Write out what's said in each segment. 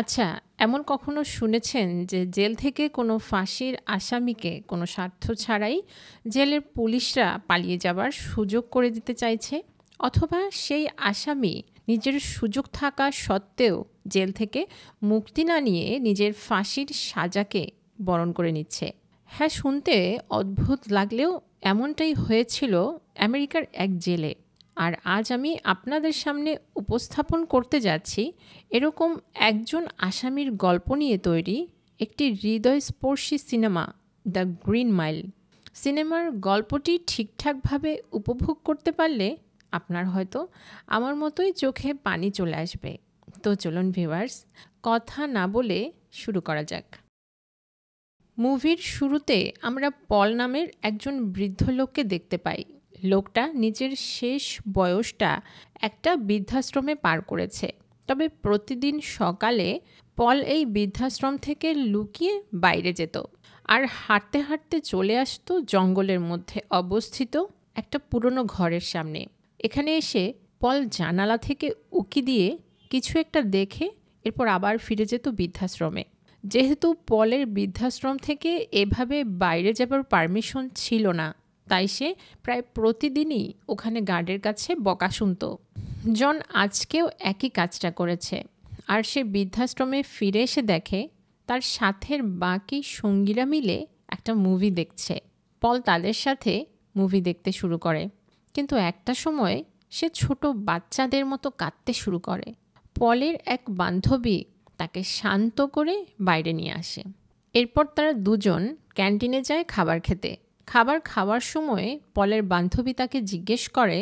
আচ্ছা, এমন কখনো শুনেছেন যে জেল থেকে কোনো ফাঁসির আসামিকে কোনো স্বার্থ ছাড়াই জেলের পুলিশরা পালিয়ে যাবার সুযোগ করে দিতে চাইছে? অথবা সেই আসামি নিজের সুযোগ থাকা সত্ত্বেও জেল থেকে মুক্তি না নিয়ে নিজের ফাঁসির সাজাকে বরণ করে নিচ্ছে? হ্যাঁ, শুনতে অদ্ভুত লাগলেও এমনটাই হয়েছিল আমেরিকার এক জেলে। আর আজ আমি আপনাদের সামনে উপস্থাপন করতে যাচ্ছি এরকম একজন আসামির গল্প নিয়ে তৈরি একটি হৃদয়স্পর্শী সিনেমা, দ্য গ্রিন মাইল। সিনেমার গল্পটি ঠিকঠাকভাবে উপভোগ করতে পারলে আপনার হয়তো আমার মতোই চোখে পানি চলে আসবে। তো চলুন ভিউয়ার্স, কথা না বলে শুরু করা যাক। মুভির শুরুতে আমরা পল নামের একজন বৃদ্ধ লোককে দেখতে পাই। লোকটা নিজের শেষ বয়সটা একটা বৃদ্ধাশ্রমে পার করেছে। তবে প্রতিদিন সকালে পল এই বৃদ্ধাশ্রম থেকে লুকিয়ে বাইরে যেত আর হাঁটতে হাঁটতে চলে আসতো জঙ্গলের মধ্যে অবস্থিত একটা পুরনো ঘরের সামনে। এখানে এসে পল জানালা থেকে উঁকি দিয়ে কিছু একটা দেখে এরপর আবার ফিরে যেত বৃদ্ধাশ্রমে। যেহেতু পলের বৃদ্ধাশ্রম থেকে এভাবে বাইরে যাবার পারমিশন ছিল না, তাই সে প্রায় প্রতিদিনই ওখানে গার্ডের কাছে বকা শুনত। জন আজকেও একই কাজটা করেছে, আর সে বৃদ্ধাশ্রমে ফিরে এসে দেখে তার সাথের বাকি সঙ্গীরা মিলে একটা মুভি দেখছে। পল তাদের সাথে মুভি দেখতে শুরু করে, কিন্তু একটা সময় সে ছোট বাচ্চাদের মতো কাঁদতে শুরু করে। পলের এক বান্ধবী তাকে শান্ত করে বাইরে নিয়ে আসে। এরপর তারা দুজন ক্যান্টিনে যায় খাবার খেতে। খাবার খাওয়ার সময় পলের বান্ধবী তাকে জিজ্ঞেস করে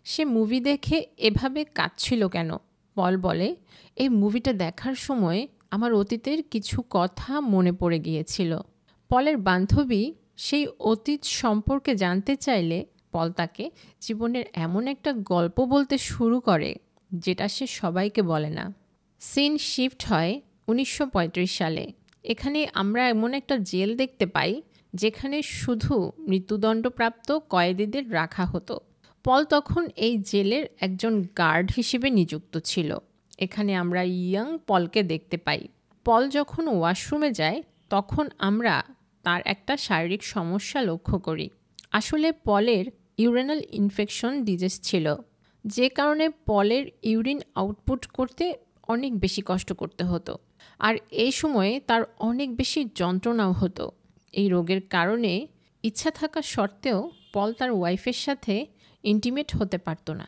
সে মুভি দেখে এভাবে কাঁদছিল কেন। পল বলে, এই মুভিটা দেখার সময় আমার অতীতের কিছু কথা মনে পড়ে গিয়েছিল। পলের বান্ধবী সেই অতীত সম্পর্কে জানতে চাইলে পল তাকে জীবনের এমন একটা গল্প বলতে শুরু করে যেটা সে সবাইকে বলে না। সিন শিফট হয় 1935 সালে। এখানে আমরা এমন একটা জেল দেখতে পাই যেখানে শুধু মৃত্যুদণ্ডপ্রাপ্ত কয়েদিদের রাখা হতো। পল তখন এই জেলের একজন গার্ড হিসেবে নিযুক্ত ছিল। এখানে আমরা ইয়াং পলকে দেখতে পাই। পল যখন ওয়াশরুমে যায় তখন আমরা তার একটা শারীরিক সমস্যা লক্ষ্য করি। আসলে পলের ইউরিনাল ইনফেকশন ডিজিজ ছিল, যে কারণে পলের ইউরিন আউটপুট করতে অনেক বেশি কষ্ট করতে হতো, আর এই সময়ে তার অনেক বেশি যন্ত্রণাও হতো। এই রোগের কারণে ইচ্ছা থাকা সত্ত্বেও পল তার ওয়াইফের সাথে ইন্টিমেট হতে পারত না।